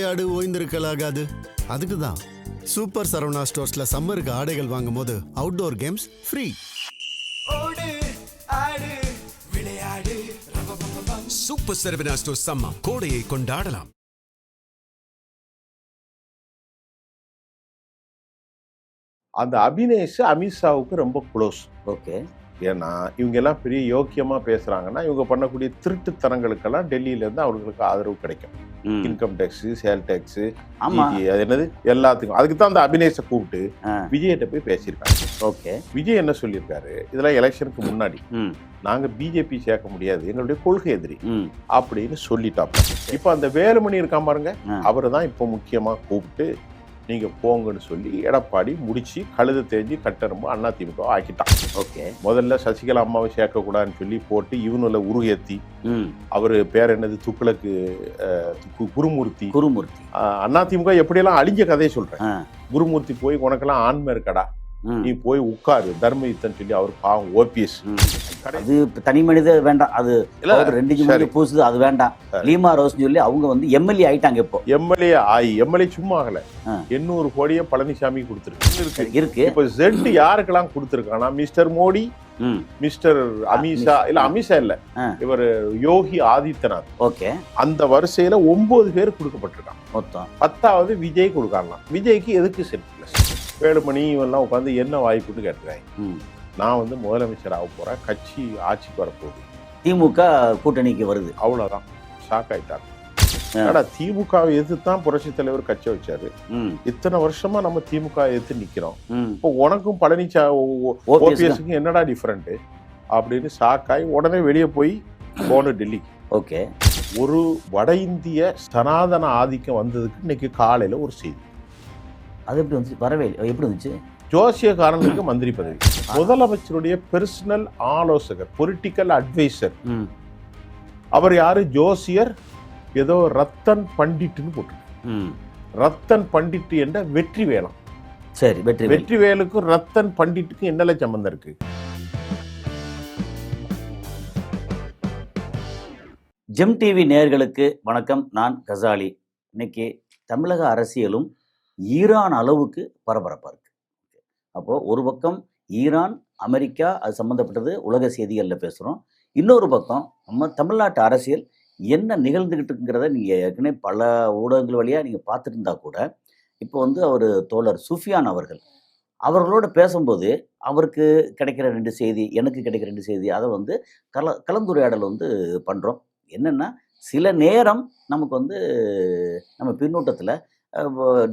விளையாடு ஓய்ந்திருக்கலாகாது. அதுக்கு தான் சூப்பர் சரவணா ஸ்டோர்ஸ்ல சம்மருக்கு ஆடைகள் வாங்கும் போது outdoor games free. Super Saravana stores summer கோடையை கொண்டாடலாம். அந்த அபினேஷ் அமித்ஷாவுக்கு ரொம்ப க்ளோஸ். ஓகே. ஏன்னா இவங்க எல்லாம் பெரிய யோக்கியமா பேசுறாங்கன்னா இவங்க பண்ணக்கூடிய திருட்டுத்தனங்களுக்கெல்லாம் டெல்லியில இருந்து அவர்களுக்கு ஆதரவு கிடைக்கும். இன்கம் டேக்ஸ், சேல் டேக்ஸ், அது என்னது எல்லாத்துக்கும். அதுக்கு தான் அந்த அபினேஷை கூப்பிட்டு விஜய்கிட்ட போய் பேசியிருக்காங்க. ஓகே. விஜய் என்ன சொல்லியிருக்காரு, இதெல்லாம் எலெக்ஷனுக்கு முன்னாடி நாங்க பிஜேபி சேர்க்க முடியாது, எங்களுடைய கொள்கை எதிரி அப்படின்னு சொல்லிட்டாப்ப. இப்ப அந்த வேலுமணி இருக்காம பாருங்க, அவரு தான் இப்ப முக்கியமா கூப்பிட்டு நீங்க போங்கன்னு சொல்லி எடப்பாடி முடிச்சு கழுத தேஞ்சு கட்டரும்பு அதிமுக ஆக்கிட்டான். ஓகே. முதல்ல சசிகலா அம்மாவை சேர்க்கக்கூடாதுன்னு சொல்லி போட்டு இவனுல உருகேத்தி அவரு பேர் என்னது துக்குளக்கு குருமூர்த்தி அதிமுக எப்படியெல்லாம் அழிஞ்ச கதையை சொல்றேன். குருமூர்த்தி போய் உனக்கெல்லாம் ஆண்மை இருக்கடா, நீ போய் உட்காரு தர்ம யுத்தம் சொல்லி அவர் பாவம் ஓபிஎஸ். அது தனி மனித வேண்டாம், அது ரெண்டு பூசுது, அது வேண்டாம். லீமா ரோஸ் சொல்லி அவங்க வந்து எம்எல்ஏ ஆயிட்டாங்க. இப்போ எம்எல்ஏ சும்மா ஆகல, 800 கோடியை பழனிசாமி கொடுத்துருக்கு. இப்ப ஜெட் யாருக்கெல்லாம் கொடுத்துருக்கானா, மிஸ்டர் மோடி, மிஸ்டர் அமித்ஷா, இல்ல அமித்ஷா இல்ல, இவர் யோகி ஆதித்யநாத். ஓகே. அந்த வரிசையில 9 பேர் கொடுக்கப்பட்டிருக்காங்க. மொத்தம் 10வது விஜய் கொடுக்கலாம். விஜய்க்கு எதுக்கு செட் பிளஸ்? வேலுமணி இவெல்லாம் உட்காந்து என்ன வாய்ப்புன்னு கேட்டுருக்காங்க. நான் வந்து முதலமைச்சர் ஆக போறேன், கட்சி ஆட்சிக்கு வரப்போகுது, திமுக கூட்டணிக்கு வருது, அவ்வளவுதான். ஷாக் ஆயிட்டாங்க. திமுகவை எதிர்த்துதான் புரட்சி தலைவர் கட்சி வச்சாரு. இத்தனை வருஷமா நம்ம திமுக எதிர்த்து நிக்கிறோம், இப்போ உனக்கும் ஓபிஎஸ்க்கும் என்னடா டிஃபரெண்ட் அப்படின்னு ஷாக்காய் உடனே வெளியே போய் போன டெல்லிக்கு. ஓகே. ஒரு வட இந்திய சனாதன ஆதிக்கம் வந்ததுக்கு இன்னைக்கு காலையில ஒரு செய்தி. அது எப்படி வந்துச்சு? வரவே எப்படி வந்துச்சு? ஜோசியக்காரனுக்கு மந்திரி பதவி, முதலமைச்சருடைய பெர்சனல் ஆலோசகர், பொலிட்டிக்கல் அட்வைசர். அவர் யாரு? ஜோசியர் ஏதோ ரத்தன் பண்டிட்னு போட்டு, ரத்தன் பண்டிட் என்ற வெற்றி வேலம். சரி, வெற்றி வேலுக்கும் ரத்தன் பண்டிட்டுக்கும் என்னல சம்பந்தம் இருக்கு? ஜெம் டிவி நேயர்களுக்கு வணக்கம். நான் கசாலி. இன்னைக்கு தமிழக அரசியலும் ஈரான் அளவுக்கு பரபரப்பாக இருக்கு. அப்போது ஒரு பக்கம் ஈரான், அமெரிக்கா, அது சம்மந்தப்பட்டது உலக செய்திகளில் பேசுகிறோம். இன்னொரு பக்கம் நம்ம தமிழ்நாட்டு அரசியல் என்ன நிகழ்ந்துக்கிட்டு இருக்குங்கிறத நீங்கள் ஏற்கனவே பல ஊடகங்கள் வழியாக நீங்கள் பார்த்துட்டு இருந்தா கூட, இப்போ வந்து அவர் தோழர் சுஃபியான் அவர்களோட பேசும்போது அவருக்கு கிடைக்கிற 2 செய்தி, எனக்கு கிடைக்கிற 2 செய்தி, அதை வந்து கலந்துரையாடல் வந்து பண்ணுறோம். என்னென்னா, சில நேரம் நமக்கு வந்து நம்ம பின்னூட்டத்தில்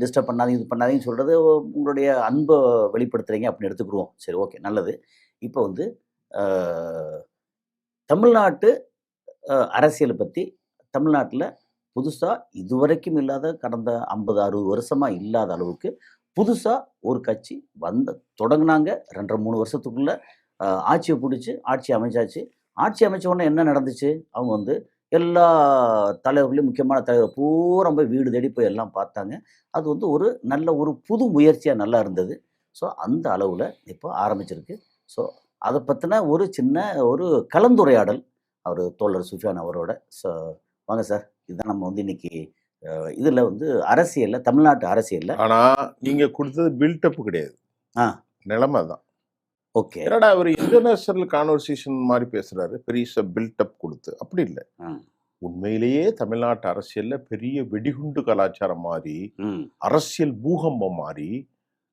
டிஸ்டர்ப் பண்ணாதீங்க, இது பண்ணாதீங்கன்னு சொல்கிறது உங்களுடைய அன்பை வெளிப்படுத்துகிறீங்க அப்படின்னு எடுத்துக்கிடுவோம். சரி, ஓகே, நல்லது. இப்போ வந்து தமிழ்நாட்டு அரசியலை பற்றி, தமிழ்நாட்டில் புதுசாக இதுவரைக்கும் இல்லாத, கடந்த 50-60 வருஷமாக இல்லாத அளவுக்கு புதுசாக ஒரு கட்சி தொடங்கினாங்க. 2-3 வருஷத்துக்குள்ளே ஆட்சியை பிடிச்சி ஆட்சி அமைச்சாச்சு. ஆட்சி அமைச்ச உடனே என்ன நடந்துச்சு? அவங்க வந்து எல்லா தலைவர்களையும், முக்கியமான தலைவர் பூரா போய் வீடு தேடி போய் எல்லாம் பார்த்தாங்க. அது வந்து ஒரு நல்ல ஒரு புது முயற்சியாக நல்லா இருந்தது. ஸோ அந்த அளவில் இப்போ ஆரம்பிச்சிருக்கு. ஸோ அதை பற்றின ஒரு சின்ன ஒரு கலந்துரையாடல் அவர் தோழர் சுஃபியான் அவரோட. ஸோ வாங்க சார், இதுதான் நம்ம வந்து இன்னைக்கு இதில் வந்து அரசியலில், தமிழ்நாட்டு அரசியலில். ஆனால் நீங்கள் கொடுத்தது பில்டப் கிடையாது, நிலைமை தான். ஓகே. என்னடா அவர் இன்டர்நேஷனல் கான்வர்சேஷன் மாதிரி பேசுறாரு, பெரிய பில்டப் கொடுத்து. அப்படி இல்லை, உண்மையிலேயே தமிழ்நாட்டு அரசியல்ல பெரிய வெடிகுண்டு கலாச்சாரம் மாதிரி, அரசியல் பூகம்பம் மாதிரி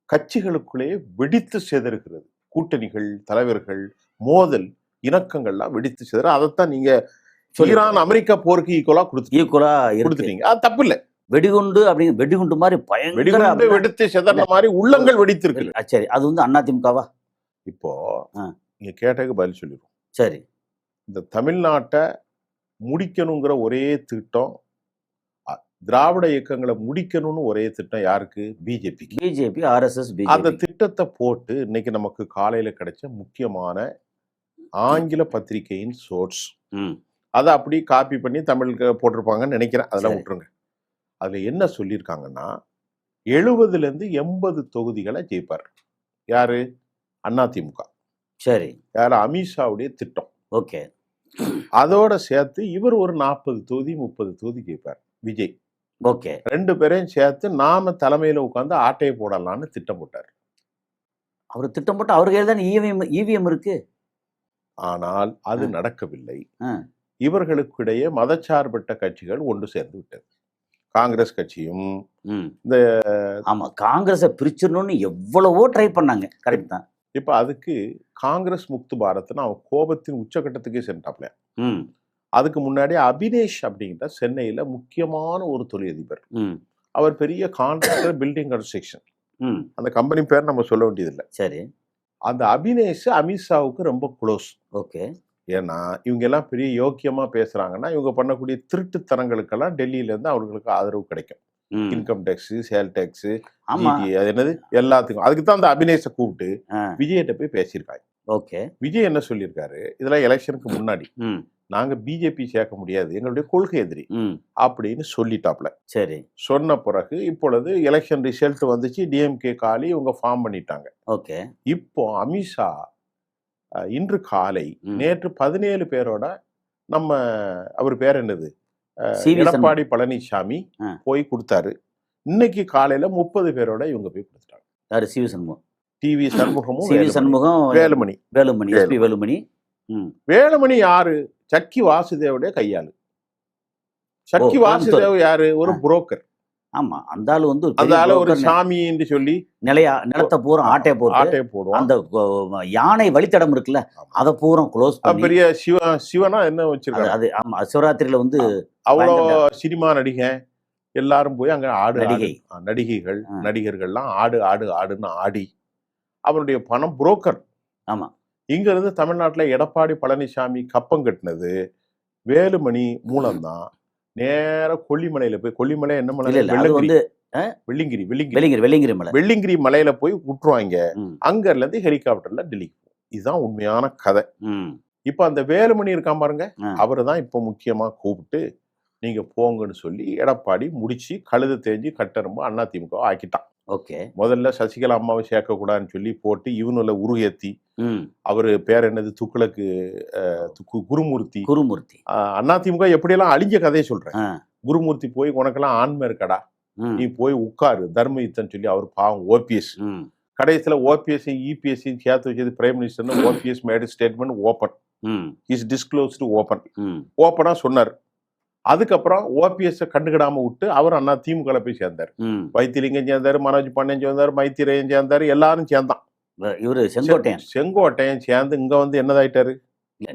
கட்சிகளுக்குள்ளே வெடித்து சேதறுகிறது. கூட்டணிகள், தலைவர்கள், மோதல், இணக்கங்கள்லாம் வெடித்து சேதற. அதைத்தான் நீங்க ஈரான் அமெரிக்கா போருக்கு ஈக்குவலா கொடுத்துட்டீங்க. அது தப்பு இல்லை. வெடிகுண்டு அப்படிங்க, வெடிகுண்டு மாதிரி பயங்கர வெடித்து சேதற மாதிரி உள்ளங்கள் வெடித்திருக்கு. சரி, அது வந்து அதிமுகவா? இப்போ நீங்க கேட்டதுக்கு பதில் சொல்லிடுவோம். சரி. இந்த தமிழ்நாட்டை முடிக்கணுங்கிற ஒரே திட்டம், திராவிட இயக்கங்களை முடிக்கணும்னு ஒரே திட்டம் யாருக்கு? BJP, RSS. அந்த திட்டத்தை போட்டு இன்னைக்கு நமக்கு காலையில கிடைச்ச முக்கியமான ஆங்கில பத்திரிகையின் சோர்ஸ், அதை அப்படி காப்பி பண்ணி தமிழுக்கு போட்டிருப்பாங்கன்னு நினைக்கிறேன். அதெல்லாம் விட்டுருங்க. அதுல என்ன சொல்லியிருக்காங்கன்னா, 70லேருந்து 80 தொகுதிகளை ஜெயிப்பார். யாரு? அதிமுக. சரி. யாரு? அமித்ஷாவுடைய திட்டம். ஓகே. அதோட சேர்த்து இவர் ஒரு 40 தொகுதி 30 தொகுதி ஜெயிப்பார். விஜய் ஓகே. 2 பேரையும் சேர்த்து நாம தலைமையில உட்கார்ந்து ஆட்டையை போடலாம்னு திட்டம் போட்டார். அவர் திட்டம் போட்டு அவர் கையில் தான் இவிஎம் இருக்கு. ஆனால் அது நடக்கவில்லை. ஆ. இவர்களுக்கிடையே மதச்சார்பற்ற கட்சிகள் ஒன்று சேர்ந்து விட்டது. காங்கிரஸ் கட்சியும் இந்த ஆமா, காங்கிரஸை பிரிச்சிடணும்னு எவ்வளவோ ட்ரை பண்ணாங்க. கரெக்ட் தான். இப்ப அதுக்கு காங்கிரஸ் முக்து பாரத்னு அவன் கோபத்தின் உச்சகட்டத்துக்கே சென்றாப்ல. அதுக்கு முன்னாடி அபினேஷ் அப்படிங்கிற சென்னையில முக்கியமான ஒரு தொழிலதிபர். அவர் பெரிய கான்ட்ராக்டர், பில்டிங் கன்ஸ்ட்ரக்ஷன். அந்த கம்பெனி பேர் நம்ம சொல்ல வேண்டியதில்லை. சரி. அந்த அபினேஷ் அமித்ஷாவுக்கு ரொம்ப க்ளோஸ். ஓகே. ஏன்னா இவங்க எல்லாம் பெரிய யோக்கியமா பேசுறாங்கன்னா இவங்க பண்ணக்கூடிய திருட்டுத்தனங்களுக்கெல்லாம் டெல்லியில இருந்து அவர்களுக்கு ஆதரவு கிடைக்கும். இன்கம் டேக்ஸ், சேல் டேக்ஸ், அது என்னது எல்லாத்துக்கும். அதுக்கு தான் அந்த அபினேஷை கூப்பிட்டு விஜய்கிட்ட போய் பேசியிருக்காங்க. ஓகே. விஜய் என்ன சொல்லியிருக்காரு, இதெல்லாம் எலெக்ஷனுக்கு முன்னாடி நாங்க பிஜேபி சேர்க்க முடியாது, எங்களுடைய கொள்கை எதிரி அப்படின்னு சொல்லிட்டாப்ல. சரி. சொன்ன பிறகு இப்பொழுது எலெக்ஷன் ரிசல்ட் வந்துச்சு, டிஎம்கே காலி இவங்க ஃபார்ம் பண்ணிட்டாங்க. ஓகே. இப்போ அமித்ஷா இன்று காலை நேற்று 17 பேரோட நம்ம அவர் பேர் என்னது எடப்பாடி பழனிசாமி போய் கொடுத்தாரு. இன்னைக்கு காலையில 30 பேரோட இவங்க போய் கொடுத்துட்டாங்க. யாரு? சிவி சண்முகம், டிவி சண்முகமும் சண்முகம், வேலுமணி. எஸ்பி வேலுமணி. வேலுமணி யாரு? சக்கி வாசுதேவுடைய கையாளு. சக்கி வாசுதேவ் யாரு? ஒரு புரோக்கர். ஆமா, அந்த ஆளு வந்து ஒரு சாமி என்று சொல்லி நிலத்தை பூரா ஆட்டையை போடுவோம். அந்த யானை வழித்தடம் இருக்குல்ல, அதை பூரா க்ளோஸ் பண்ணி பெரிய சிவனா என்ன வச்சிருக்காங்க. அது ஆமா, சிவராத்திரியில வந்து அவ்வளோ சினிமா நடிகை எல்லாரும் போய் அங்க நடிகைகள் நடிகர்கள்லாம் ஆடுன்னு ஆடி அவருடைய பணம் புரோக்கர். ஆமா. இங்க இருந்து தமிழ்நாட்டுல எடப்பாடி பழனிசாமி கப்பம் கட்டினது வேலுமணி மூலம்தான். நேர கொல்லிமலையில போய், கொல்லிமலை என்ன மலை? வெள்ளிங்கிரி மலையில போய் விட்டுருவாங்க. அங்க இருந்து ஹெலிகாப்டர்ல டெல்லிக்கு. இதுதான் உண்மையான கதை. இப்ப அந்த வேலுமணி இருக்கான் பாருங்க, அவரு தான் இப்ப முக்கியமா கூப்பிட்டு நீங்க போங்கன்னு சொல்லி எடப்பாடி முடிச்சு கழுது தேஞ்சு கட்டரும்பு அதிமுக ஆக்கிட்டான். ஓகே. முதல்ல சசிகலா அம்மாவை சேர்க்க கூடாதுன்னு சொல்லி போட்டு இவனுல உருகேத்தி அவரு பேர் என்னது துக்குளக்கு குருமூர்த்தி அதிமுக எப்படியெல்லாம் அழிஞ்ச கதையை சொல்றேன். குருமூர்த்தி போய் உனக்கெல்லாம் ஆண்மை இருக்கடா, நீ போய் உட்காரு தர்ம யுத்தம் சொல்லி அவர் பாவம் ஓபிஎஸ். கடைசியில ஓபிஎஸ் இபிஎஸ் சேர்த்து வச்சது prime minister. OPS made statement open, is disclosed ஓப்பனா சொன்னார். அதுக்கப்புறம் ஓபிஎஸ் கண்டுக்கிடாம விட்டு அவர் திமுக போய் சேர்ந்தார். வைத்திலிங்கம் சேர்ந்தாரு, மனோஜ் பாண்டியன் சேர்ந்தாரு, மைத்திரேயன் சேர்ந்தாரு, எல்லாரும் சேர்ந்தான். இவரு செங்கோட்டையன் சேர்ந்து இங்க வந்து என்னதாயிட்டாரு.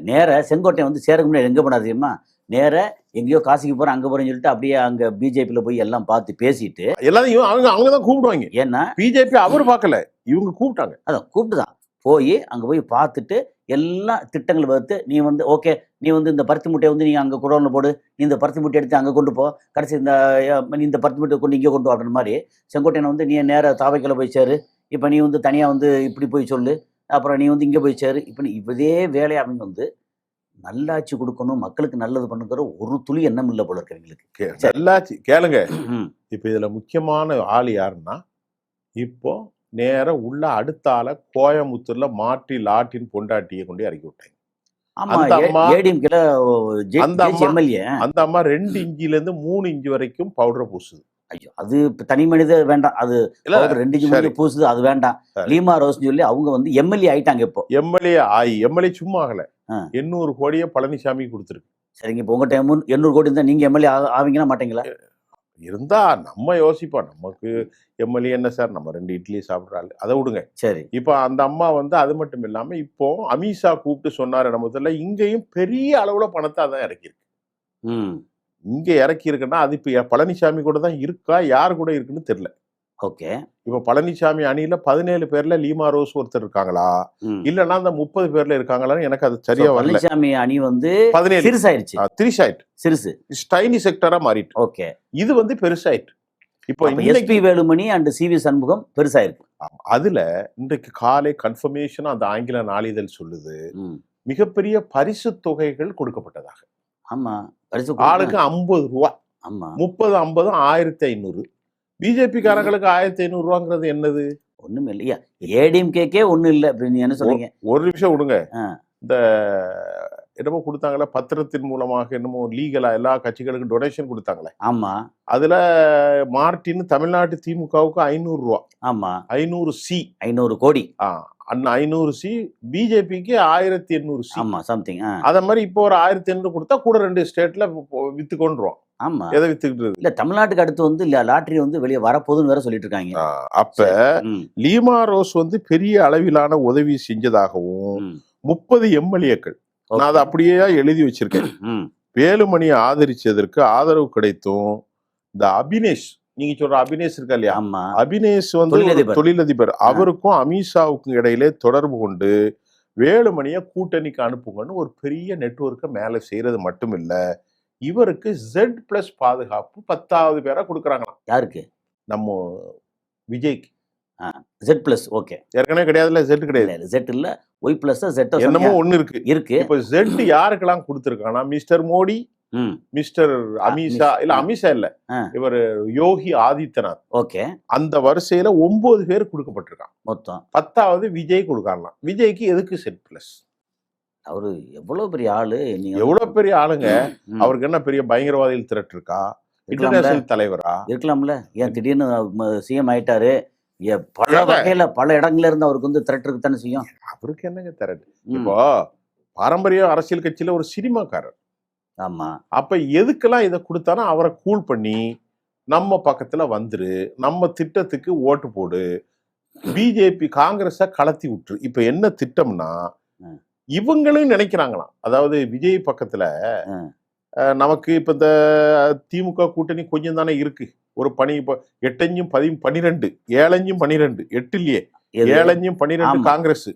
நேர செங்கோட்டையன் வந்து சேரக்கு முன்னாடி எங்க போனா தெரியுமா? நேர எங்கேயோ காசிக்கு போறேன் அங்க போறேன்னு சொல்லிட்டு அப்படியே அங்க பிஜேபியில போய் எல்லாம் பார்த்து பேசிட்டு எல்லாத்தையும் அவங்கதான் கூப்பிடுவாங்க. ஏன்னா பிஜேபி அவரு பார்க்கல, இவங்க கூப்பிட்டாங்க. அதான் கூப்பிட்டுதான் போய் அங்க போய் பார்த்துட்டு எல்லாம் திட்டங்கள் வகுத்து, நீ வந்து ஓகே, நீ வந்து இந்த பருத்தி மூட்டையை வந்து நீ அங்கே குடோனில் போடு, நீ இந்த பருத்தி மூட்டை எடுத்து அங்கே கொண்டு போ, கடைசி இந்த பருத்தி மூட்டை கொண்டு இங்கே கொண்டு அப்படின்ற மாதிரி செங்கோட்டையனை வந்து நீ நேராக தாவைக்கில் போய் சேரு, இப்போ நீ வந்து தனியாக வந்து இப்படி போய் சொல்லு, அப்புறம் நீ வந்து இங்கே போய் சேரு, இப்போ இதே வேலையை அவங்க வந்து நல்லாட்சி கொடுக்கணும், மக்களுக்கு நல்லது பண்ணுங்கிற ஒரு துளி எண்ணம் இல்லை போல இருக்கிறவங்களுக்கு. நல்லாட்சி கேளுங்க. இப்போ இதில் முக்கியமான ஆள் யாருன்னா, இப்போ நேர உள்ள அடுத்தால கோயம்புத்தூர்ல மாற்றி லாட்டின் பொண்டாட்டியை கொண்டு இறக்கி விட்டாங்க. அந்த அம்மா 2 இன்ச்சில இருந்து 3 இன்ச்சு வரைக்கும் பவுடர் பூசுது. ஐயோ, அது தனி மனித வேண்டாம், அது 2 இன்ச்சு பூசுது, அது வேண்டாம். லீமா ரோஸ் சொல்லி அவங்க வந்து எம்எல்ஏ ஆயிட்டாங்க. இப்போ எம்எல்ஏ சும்மா ஆகல, 800 கோடியை பழனிசாமி கொடுத்துருக்கு. சரிங்க, இப்போ உங்கள்கிட்ட 800 கோடி இருந்தா நீங்க எம்எல்ஏ ஆவீங்கன்னா மாட்டீங்களா? இருந்தா நம்ம யோசிப்போம், நமக்கு எம்எல்ஏ என்ன சார், நம்ம 2 இட்லி சாப்பிட்றாள், அதை விடுங்க. சரி. இப்போ அந்த அம்மா வந்து அது மட்டும் இல்லாம இப்போ அமித்ஷா கூப்பிட்டு சொன்னாரு, நம்ம முதல்ல இங்கேயும் பெரிய அளவுல பணத்தை அதான் இறக்கியிருக்கு. இங்க இறக்கி இருக்குன்னா அது இப்ப பழனிசாமி கூட தான் இருக்கா, யாரு கூட இருக்குன்னு தெரியல. ஓகே. இப்ப பழனிசாமி அணியில 17 பேர்ல லீமா ரோஸ் ஒருத்தர் இருக்காங்களா, இல்லன்னா அந்த 30 பேர்ல இருக்காங்களான்னு எனக்கு அது சரியா வரல. பழனிசாமி அணி வந்து 17 சிறுசாயிடுச்சு, சிறுசு டைனி செக்டரா மாறிட்டு. ஓகே. இது வந்து பெருசாயிட்டு. இப்போ SP Velumani and CV Shanmugam பெருசாயிருக்கு. அதுல இன்றைக்கு காலை கன்ஃபர்மேஷன் அந்த ஆங்கில நாளிதழ் சொல்லுது, மிகப்பெரிய பரிசு தொகைகள் கொடுக்கப்பட்டதாக. ஆமா, பரிசு ஆளுக்கு 50 ரூபா. ஆமா, 30 50 1500. பிஜேபி காரங்களுக்கு 1500 ரூபாங்கிறது என்னது? ஒண்ணுமே இல்லையா. ஏடிஎம்கேக்கே ஒண்ணும் இல்லை. நீ என்ன சொல்றீங்க? ஒரு நிமிஷம் விடுங்க. இந்த என்னமோ கொடுத்தாங்களே, பத்திரத்தின் மூலமாக என்னமோ லீகலா எல்லா கட்சிகளுக்கும் டொனேஷன் கொடுத்தாங்களே, ஆமா அதுல மார்டின் தமிழ்நாட்டு திமுகவுக்கு 500 ரூபா, ஆமா 500 சி, 500 கோடி. அண்ணா 500 சி, பிஜேபிக்கு 1800 சி. ஆமா சம்திங். அத மாதிரி இப்போ ஒரு 1800 கொடுத்தா கூட 2 ஸ்டேட்ல வித்து கொண்டுருவோம். ஆமா எதை வித்துக்கிட்டு இல்ல தமிழ்நாட்டுக்கு அடுத்து வந்து லாட்டரி வந்து வெளியே வரப்போகுதுன்னு வேற சொல்லிட்டு இருக்காங்க. அப்ப லீமா ரோஸ் வந்து பெரிய அளவிலான உதவி செஞ்சதாகவும் 30 எம்எல்ஏக்கள், நான் அதை அப்படியே எழுதி வச்சிருக்கேன், வேலுமணியை ஆதரிச்சதற்கு ஆதரவு கிடைத்தும் இந்த அபினேஷ், நீங்க சொல்ற அபினேஷ் இருக்கா இல்லையா, அபினேஷ் வந்து தொழிலதிபர், அவருக்கும் அமித்ஷாவுக்கும் இடையிலே தொடர்பு கொண்டு வேலுமணியை கூட்டணிக்கு அனுப்புங்கன்னு ஒரு பெரிய நெட்வொர்க்கை மேல செய்யறது மட்டும் இல்ல, இவருக்கு Z+ பாதுகாப்பு 10வது பேரா கொடுக்குறாங்களாம். யாருக்கு? நம்ம விஜய்க்கு. Z+. ஓகே, ஏற்கனவே கிடையாதுல்ல, Z கிடையாது, Z இல்ல, Y+ Z என்னமோ ஒண்ணு இருக்கு. இப்ப Z யாருக்கெல்லாம் கொடுத்திருக்கானா, மிஸ்டர் மோடி, மிஸ்டர் அமித்ஷா, இல்ல அமித்ஷா இல்ல, இவர் யோகி ஆதித்யநாத், ஓகே, அந்த வரிசையில 9 பேர் கொடுக்கப்பட்டிருக்கான். மொத்தம் 10வது விஜய் கொடுக்கலாம். விஜய்க்கு எதுக்கு Z+? அவரு எவ்வளவு பெரிய ஆளு, எவ்வளவு பெரிய ஆளுங்க, அவருக்கு என்ன பெரிய பயங்கரவாதிகள் திரட்டு இருக்கா, இன்டர்நேஷனல் தலைவரா இருக்கலாம்ல, ஏன் திடீர்னு சிஎம் ஆயிட்டாரு, பல வகையில பல இடங்கள்ல இருந்து அவருக்கு வந்து திரட்டு இருக்குத்தானே செய்யும். அவருக்கு என்னங்க திரட்டு? இப்போ பாரம்பரிய அரசியல் கட்சியில ஒரு சினிமாக்காரர். ஆமா, அப்ப எதுக்கெல்லாம் இதை கொடுத்தானா அவரை கூல் பண்ணி நம்ம பக்கத்துல வந்துரு, நம்ம திட்டத்துக்கு ஓட்டு போடு, பிஜேபி காங்கிரஸ கலத்தி விட்டுரு. இப்ப என்ன திட்டம்னா, இவங்களும் நினைக்கிறாங்களாம், அதாவது விஜய் பக்கத்துல நமக்கு இப்ப இந்த திமுக கூட்டணி கொஞ்சம் தானே இருக்கு, ஒரு பணி இப்ப 8×12, 7×12, 8 இல்லையே, 7×12 காங்கிரஸ்,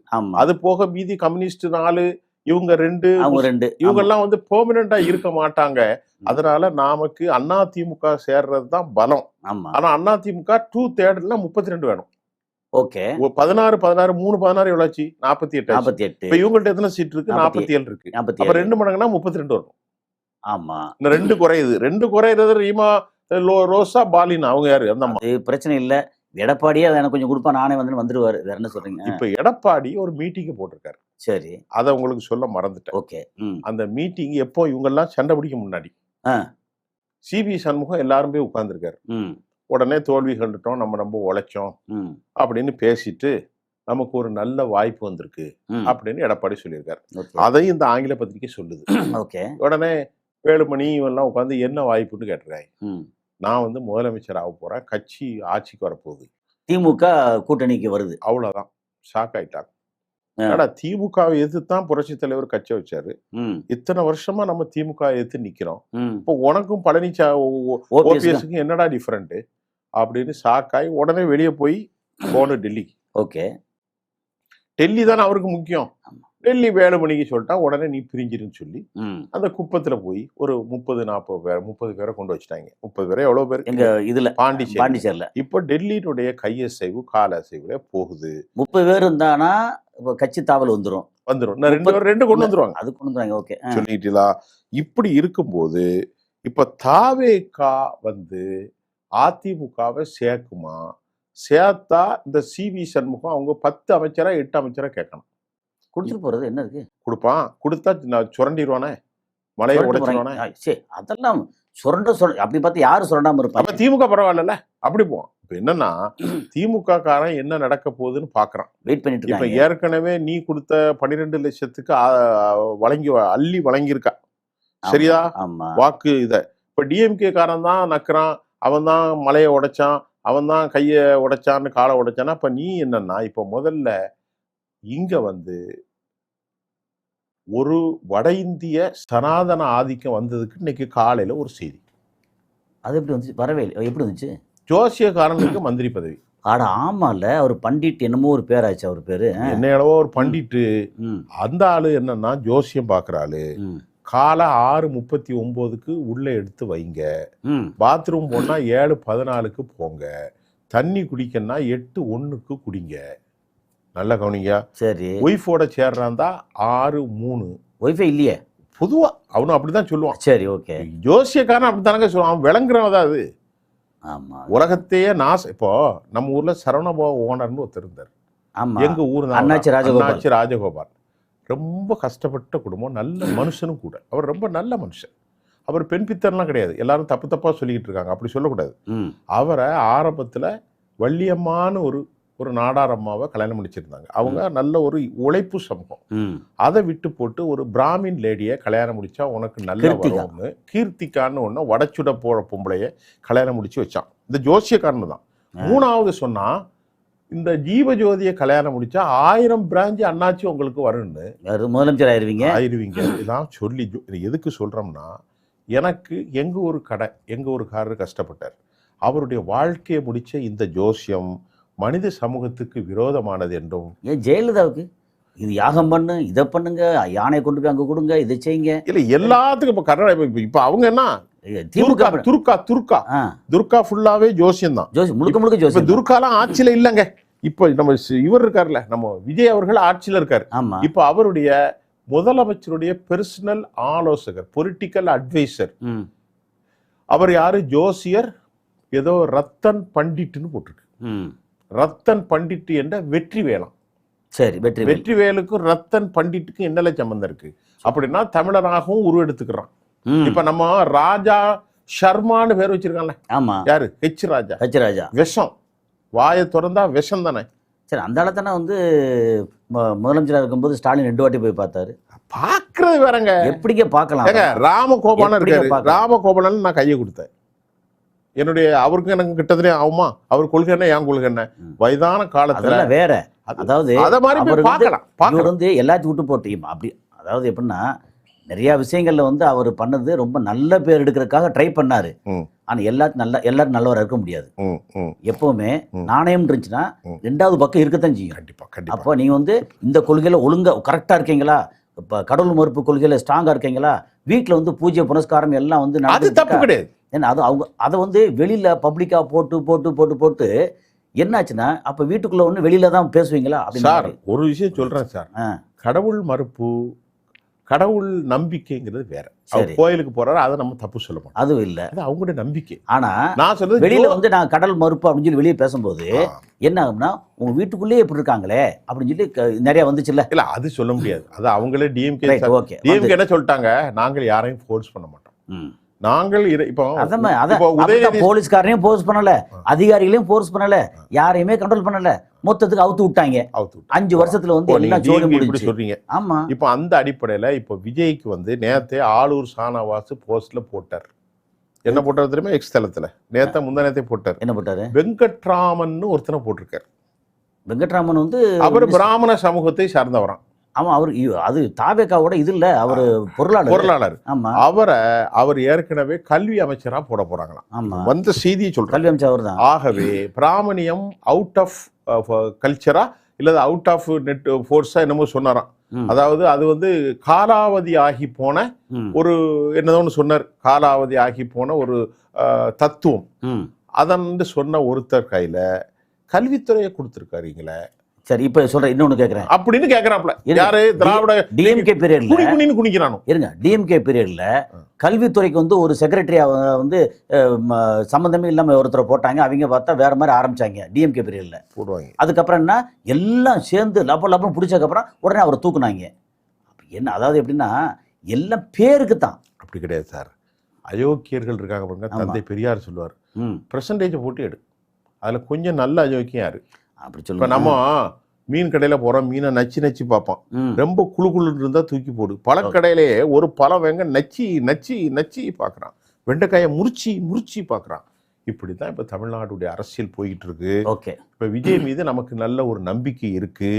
அது போக மீதி கம்யூனிஸ்ட் 4, இவங்க 2, இவங்க எல்லாம் வந்து பெர்மனண்டா இருக்க மாட்டாங்க. அதனால நமக்கு அண்ணா திமுக சேர்றதுதான் பலம். ஆனா அண்ணா திமுக 2/3 32 வேணும். ஓகே, 16 16 3 16 எவ்வளவு? 48. இப்ப இவங்கள்ட்ட எத்தனை சீட் இருக்கு? 47 இருக்கு. அப்ப 2 மடங்குனா 32 வரும். ஆமா, இந்த 2 குறையுது. 2 குறையிறது ரீமா ரோசா பாலினா, அவங்க யாரு? அந்த பிரச்சனை இல்ல, எடப்பாடியே எனக்கு கொஞ்சம் கொடுப்பா, நானே வந்துருவாரு. வேற என்ன சொல்றீங்க? இப்ப எடப்பாடி ஒரு மீட்டிங் போட்டிருக்காரு. சரி, அத உங்களுக்கு சொல்ல மறந்துட்டேன். ஓகே, அந்த மீட்டிங் எப்போ இவங்க எல்லாம் சண்டை பிடிக்க முன்னாடி சிபி சண்முகம் எல்லாரும் போய் உட்கார்ந்துருக்காரு. உடனே தோல்வி கண்டுட்டோம், நம்ம ரொம்ப உழைச்சோம் அப்படின்னு பேசிட்டு நமக்கு ஒரு நல்ல வாய்ப்பு வந்திருக்கு அப்படின்னு எடப்பாடி சொல்லியிருக்காரு. அதையும் இந்த ஆங்கில பத்திரிகை சொல்லுது. உடனே வேலுமணி இவெல்லாம் உட்காந்து என்ன வாய்ப்புன்னு கேட்டிருக்காங்க. நான் வந்து முதலமைச்சர் ஆக போறேன், கட்சி ஆட்சிக்கு வரப்போகுது, திமுக கூட்டணிக்கு வருது, அவ்வளவுதான். ஷாக் ஆயிட்டாங்க. ஆனா திமுகவை எதிர்த்துதான் புரட்சி தலைவர் கட்சி வச்சாரு. இத்தனை வருஷமா நம்ம திமுக எதிர்த்து நிக்கிறோம், இப்போ உனக்கும் ஓபிஎஸ்க்கும் என்னடா டிஃபரெண்ட் அப்படின்னு ஷாக் ஆகி உடனே வெளியே போய் போன டெல்லி. ஓகே, டெல்லி தானே அவருக்கு முக்கியம். டெல்லி வேலுமணிக்கு சொல்லிட்டா உடனே நீ பிரிஞ்சிருன்னு சொல்லி அந்த குப்பத்துல போய் ஒரு 30-40 பேர் 30 பேரை கொண்டு வச்சுட்டாங்க. 30 பேரை எவ்வளவு பேர் எங்க இதுல பாண்டிச்சேரியில. இப்போ டெல்லியினுடைய கையசைவு கால அசைவுல போகுது. 30 பேர் இருந்தானா கட்சி தாவல் வந்துரும். ரெண்டு கொண்டு வந்துருவாங்க, அது கொண்டு வந்துருவாங்க. ஓகே, சொல்லிட்டீங்களா? இப்படி இருக்கும்போது இப்ப தாவேகா வந்து அதிமுகவை சேர்க்குமா? சேர்த்தா இந்த சிவி சண்முகம் அவங்க 10 அமைச்சரா 8 அமைச்சரா கேட்கணும். கொடுத்துட்டு போறது என்ன இருக்கு? கொடுப்பான், கொடுத்தா நான் சுரண்டிடுவானே, மலையை உடைச்சிடுவானே. அதெல்லாம் சுரண்ட அப்படி பார்த்து யாரு சுரண்டாம இருப்பாங்க? அப்ப திமுக பரவாயில்ல, அப்படி போவோம். இப்ப என்னன்னா திமுக காரன் என்ன நடக்க போகுதுன்னு பாக்குறான், வெயிட் பண்ணிட்டு. இப்ப ஏற்கனவே நீ கொடுத்த 12 லட்சத்துக்கு அள்ளி வழங்கியிருக்கா, சரியா? வாக்கு இத இப்ப டிஎம்கே காரன் தான் நக்குறான், அவன் தான் மலையை உடைச்சான், அவன் தான் கையை உடைச்சான்னு காலை உடைச்சானா. அப்ப நீ என்னன்னா இப்ப முதல்ல இங்க வந்து ஒரு வட இந்திய சனாதன ஆதிக்கம் வந்ததுக்கு இன்னைக்கு காலையில ஒரு செய்தி. அது எப்படி வந்துச்சு? வரவே இல்லை. எப்படி வந்துச்சு? ஜோசியக்காரனுக்கு மந்திரி பதவி. ஆட ஆமால, அவர் பண்டிட் என்னமோ ஒரு பேராச்சு, அவர் பேரு என்ன அளவோ ஒரு பண்டிட்டு. அந்த ஆளு என்னன்னா ஜோசியம் பாக்குற ஆளு. காலை 6:39க்கு உள்ள எடுத்து வைங்க, பாத்ரூம் போனா 7:14க்கு போங்க, தண்ணி குடிக்கன்னா 8:01க்கு குடிங்க. நல்ல கவனிங்க. சரி, ஒய்ஃபோட சேர்றாந்தா 6:03. ஒய்ஃபே இல்லையே பொதுவா அவனும் அப்படிதான் சொல்லுவான். சரி, ஓகே. ஜோசியக்காரன் அப்படித்தானங்க சொல்லுவான், அவன் விளங்குறவன் தான். அது ஆமா, உலகத்தையே இப்போ நம்ம ஊர்ல சரவணபவ ஓனர்னு ஒருத்தர் இருந்தார். எங்க ஊர் அண்ணாச்சி ராஜகோபால். ரொம்ப கஷ்டப்பட்ட குடும்பம், நல்ல மனுஷனும் கூட. அவர் ரொம்ப நல்ல மனுஷன். அவர் பெண் பித்தர்லாம் கிடையாது. எல்லாரும் தப்பா சொல்லிக்கிட்டு இருக்காங்க. அப்படி சொல்லக்கூடாது. அவரை ஆரம்பத்தில் வள்ளியம்மான்னு ஒரு நாடார் அம்மாவை கல்யாணம் முடிச்சிருந்தாங்க. அவங்க நல்ல ஒரு உழைப்பு சமூகம். அதை விட்டு போட்டு ஒரு பிராமின் லேடியை கல்யாணம் முடிச்சா உனக்கு நல்ல வரும்னு கீர்த்திகான்னு ஒன்று வடச்சுட போற பொம்பளைய கல்யாணம் முடிச்சு வச்சான். இந்த ஜோசியக்காரனு தான். மூணாவது சொன்னா, இந்த ஜீவஜோதியை கல்யாணம் முடிச்சா 1000 பிரான்ச் அண்ணாச்சி உங்களுக்கு வரும்னு, முதலமைச்சர் ஆயிருவீங்க. இதான் சொல்லி எதுக்கு சொல்றோம்னா, எனக்கு எங்க ஒரு காரர் கஷ்டப்பட்டார். அவருடைய வாழ்க்கையை முடிச்ச இந்த ஜோசியம் மனித சமூகத்துக்கு விரோதமானது என்றும். ஏன் ஜெயலலிதாவுக்கு இது யாகம் பண்ணு, இதை பண்ணுங்க, யானை கொண்டு போய் அங்க கொடுங்க, இதை செய்யுங்க, இல்ல எல்லாத்துக்கும் இப்ப கர்நாடகா இப்ப அவங்க என்ன துர்கா ஃபுல்லாவே ஜோசியம் தான். முழுக்க ஜோசியம். துர்காலாம் ஆட்சியில இல்லங்க. இப்ப நம்ம இவர் இருக்காருல்ல, நம்ம விஜய் அவர்கள் ஆட்சியில இருக்காரு. இப்ப அவருடைய முதலமைச்சருடைய பெர்சனல் ஆலோசகர், பொலிட்டிக்கல் அட்வைசர், அவர் யாரு? ஜோசியர் ஏதோ ரத்தன் பண்டிட்னு போட்டிருக்கு. ரத்தன் பண்டிட் என்ற வெற்றிவேலம். சரி, வெற்றிவேலுக்கும் ரத்தன் பண்டிட்டுக்கும் என்னல சம்பந்தம் இருக்கு? அப்படின்னா தமிழராகவும் உருவெடுத்துக்கிறான். இப்ப நம்ம ராஜா சர்மான்னு பேர் வச்சிருக்காங்கல்ல. ஆமா. யாரு? ஹெச் ராஜா. விஷம். வாயை திறந்தா விஷம் தானே. சரி, அந்த ஆளத்தானே முதலமைச்சராக இருக்கும்போது ஸ்டாலின் 2 வாட்டி போய் பார்த்தாரு. பாக்குறது வேறங்க. எப்படிங்க பார்க்கலாம்? ராமகோபாலன் இருக்காரு. ராமகோபாலன் நான் கையை கொடுத்தேன். என்னுடைய அவருக்கு எனக்கு கிட்டத்தட்ட ஆகுமா? அவர் கொள்கை என்ன, என் கொள்கை என்ன? வயதான காலத்துல வேற. அதாவது எல்லாத்தையும் விட்டு போட்டு அப்படி, அதாவது எப்படின்னா, நிறைய விஷயங்கள்ல அவர் பண்ணது ரொம்ப நல்ல பேர் எடுக்கிறதுக்காக ட்ரை பண்ணாரு. ஆனா எல்லாரும் நல்லவரா இருக்க முடியாது. எப்பவுமே நாணயம் இருந்துச்சுன்னா 2வது பக்கம் இருக்கத்தான் செய்யும். கண்டிப்பா. அப்போ நீங்க இந்த கொள்கையில ஒழுங்கா கரெக்டா இருக்கீங்களா? இப்ப கடவுள் மறுப்பு கொள்கையில ஸ்ட்ராங்கா இருக்கீங்களா? வீட்டுல பூஜை புனஸ்காரம் எல்லாம் அது தப்பு கிடையாது. ஏன்னா அதை வெளியில பப்ளிக்கா போட்டு என்னாச்சுன்னா, அப்ப வீட்டுக்குள்ள ஒண்ணு வெளியில தான் பேசுவீங்களா? சார், ஒரு விஷயம் சொல்றேன் சார். கடவுள் மறுப்பு, கடவுள் நம்பிக்கைங்கிறது வேற. கோயிலுக்கு போறாரு, அதை நம்ம தப்பு சொல்ல மாட்டோம். அது இல்ல, அது அவங்களுடைய நம்பிக்கை. ஆனா நான் சொல்றது வெளியில நான் கடவுள் மறுப்பு அப்படின்னு சொல்லி வெளியே பேசும்போது என்ன ஆகும்னா, உங்க வீட்டுக்குள்ளேயே இப்படி இருக்காங்களே அப்படின்னு சொல்லி நிறைய வந்துச்சுல்ல. இல்ல, அது சொல்ல முடியாது. அது அவங்களே டிஎம்கே என்ன சொல்லிட்டாங்க, நாங்கள் யாரையும் ஃபோர்ஸ் பண்ண மாட்டோம். நாங்கள் போலீஸ்காரனையும் போர்ஸ் பண்ணல, அதிகாரிகளையும் போர்ஸ் பண்ணல, யாரையுமே கண்ட்ரோல் பண்ணல, மொத்தத்துக்கு அவுத்து விட்டாங்க. 5 வருஷத்துல எல்லாம் ஜோடி முடிஞ்சு சொல்றீங்க. ஆமா. இப்ப அந்த அடிப்படையில இப்ப விஜய்க்கு நேத்தே ஆளூர் ஷானவாஸ் போஸ்ட்ல போட்டார். என்ன போட்டார் தெரியுமா? எக்ஸ் தளத்துல முந்தா நேரத்தை போட்டார். என்ன போட்டாரு? வெங்கட்ராமன் ஒருத்தனை போட்டிருக்காரு. வெங்கட்ராமன் அவர் பிராமண சமூகத்தை சார்ந்தவரான். ஆமா, அது தாவேக்காவோட இது இல்ல, அவர் பொருளாளர். அவர் ஏற்கனவே கல்வி அமைச்சரா போட போறாங்களாம். வந்த செய்தியை சொல்றேன். கல்வி அமைச்சர் தான். ஆகவே பிராமணியம் அவுட் ஆஃப் கல்ச்சரா இல்ல அவுட் ஆஃப் நெட் ஃபோர்ஸா என்னமோ சொன்னாராம். அதாவது அது காலாவதி ஆகி போன ஒரு என்னதோன்னு சொன்னார். காலாவதி ஆகி போன ஒரு தத்துவம் அதன் சொன்ன ஒருத்தர் கையில கல்வித்துறையை கொடுத்திருக்காருங்களே. சரி, இப்ப சொல்றேன், இன்னொன்னு கேக்குறேன் அப்படின்னு கேக்குறாப்ல. யாரு? திராவிட டிஎம்கே பீரியட்ல குனிக்கிறானோ இருங்க. டிஎம்கே பீரியட்ல கல்வித்துறைக்கு ஒரு செக்ரட்டரியா சம்பந்தமே இல்லாம ஒருத்தரை போட்டாங்க. அவங்க பார்த்தா வேற மாதிரி ஆரம்பிச்சாங்க டிஎம்கே பீரியட்ல போடுவாங்க. அதுக்கப்புறம் என்ன, எல்லாம் சேர்ந்து லப்பம் பிடிச்சதுக்கு அப்புறம் உடனே அவரை தூக்குனாங்க. என்ன, அதாவது எப்படின்னா எல்லாம் பேருக்கு தான். அப்படி கிடையாது சார். அயோக்கியர்கள் இருக்காங்க பாருங்க. தந்தை பெரியார் சொல்லுவார், பெர்சன்டேஜ் போட்டு எடு, அதுல கொஞ்சம் நல்ல அயோக்கியம் யாரு? அப்படி இப்ப சொல்லுங்க. நம்ம மீன் கடையில போறோம், மீனை நச்சு பார்ப்போம். ரொம்ப குழு இருந்தா தூக்கி போடு. பழக்கடையிலேயே ஒரு பழம் வேங்க நச்சு பாக்குறான், வெண்டைக்காயை முறிச்சி பாக்குறான். இப்படிதான் இப்ப தமிழ்நாட்டுடைய அரசியல் போயிட்டு இருக்கு. இப்ப விஜய் மீது நமக்கு நல்ல ஒரு நம்பிக்கை இருக்கு.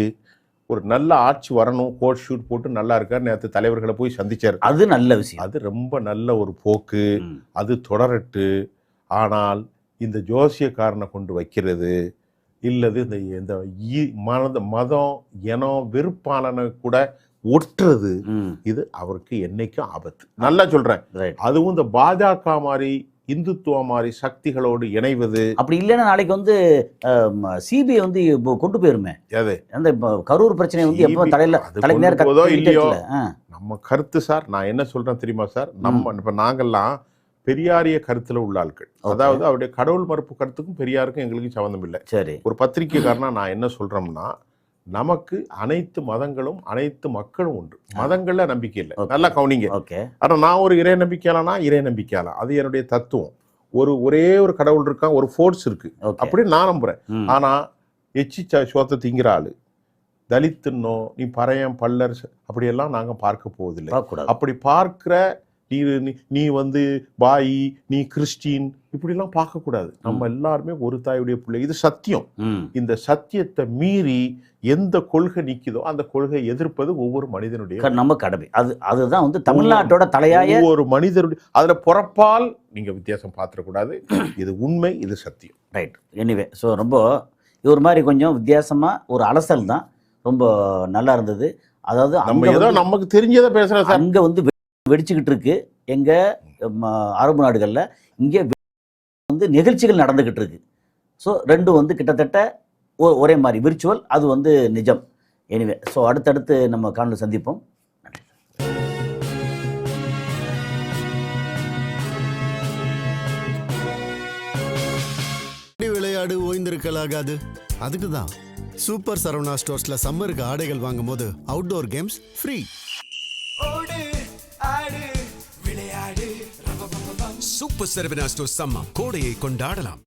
ஒரு நல்ல ஆட்சி வரணும், கோட் ஷூட் போட்டு நல்லா இருக்காரு. நேற்று தலைவர்களை போய் சந்திச்சாரு. அது நல்ல விஷயம். அது ரொம்ப நல்ல ஒரு போக்கு. அது தொடரட்டு. ஆனால் இந்த ஜோசியக்காரனை கொண்டு வைக்கிறது இல்லது இந்த மதம் இனம் வெறுப்பாளனை கூட ஒட்டுறது, இது அவருக்கு என்னைக்கும் ஆபத்து. நல்லா சொல்றேன். அதுவும் இந்த பாஜக மாதிரி இந்துத்துவ மாதிரி சக்திகளோடு இணைவது. அப்படி இல்லைன்னா நாளைக்கு சிபிஐ கொண்டு போயிருமே. அந்த கரூர் பிரச்சனை எப்போ இல்லையோ நம்ம கருத்து சார். நான் என்ன சொல்றேன் தெரியுமா சார்? நம்ம இப்ப நாங்கெல்லாம் பெரியாரிய கருத்துல உள்ள ஆட்கள். அதாவது அவருடைய கடவுள் மறுப்பு கருத்துக்கும் பெரியாருக்கும் எங்களுக்கு சம்பந்தம் இல்லை. சரி, ஒரு பத்திரிகைக்காரனா நான் என்ன சொல்றோம்னா, நமக்கு அனைத்து மதங்களும் அனைத்து மக்களும் உண்டு. மதங்கள்ல நம்பிக்கை இல்லை. Okay. நல்லா கவனிங்க. ஓகே. ஆனா நான் ஒரு இறை நம்பிக்கையாளனா இறை நம்பிக்கையாளன், அது என்னுடைய தத்துவம். ஒரே ஒரு கடவுள் இருக்கான், ஒரு ஃபோர்ஸ் இருக்கு ஓகே. அப்படின்னு நான் நம்புறேன். ம். ஆனா எச்சி சோத்தை திங்கிற ஆளு, தலித்துன்னோ நீ பறையன் பல்லர் அப்படியெல்லாம் நாங்க பார்க்க போவதில்லை. பார்க்கக்கூடாது. அப்படி பார்க்கிற நீ வந்து பாயி, நீ கிறிஸ்டின் இப்படிலாம் பார்க்கக்கூடாது. நம்ம எல்லாருமே ஒரு தாயுடைய பிள்ளை. இது சத்தியம். ம். இந்த சத்தியத்தை மீறி எந்த கொள்கை நிக்குதோ அந்த கொள்கையை எதிர்ப்பது ஒவ்வொரு மனிதனுடைய நம்ம கடமை. அதுதான் வந்து தமிழ்நாட்டோட தலையாய ஒவ்வொரு மனிதருடைய. அதுல பிறப்பால் நீங்க வித்தியாசம் பார்த்துடக்கூடாது. இது உண்மை, இது சத்தியம். ரைட். எனிவே, ஸோ ரொம்ப இது ஒரு மாதிரி கொஞ்சம் வித்தியாசமா ஒரு அலசல் தான். ரொம்ப நல்லா இருந்தது. அதாவது நம்ம ஏதோ நமக்கு தெரிஞ்சதை பேசுறோம் சார். அங்க வந்து வெடிச்சுக்கிட்டு இருக்கு எங்க அரபு நாடுகள்ல, இங்கே வந்து நிகழ்ச்சிகள் நடந்துகிட்டு இருக்கு. ஸோ ரெண்டும் வந்து கிட்டத்தட்ட ஒரே மாதிரி விர்ச்சுவல், அது வந்து நிஜம். எனிவே, ஸோ அடுத்தடுத்து நம்ம காணொலி சந்திப்போம். விளையாடு ஓய்ந்திருக்கலாகாது. அதுக்கு தான் சூப்பர் சரவணா ஸ்டோர்ஸ்ல சம்மருக்கு ஆடைகள் வாங்கும் போது outdoor games free. Super Saravana stores summer கோடையை கொண்டாடலாம்.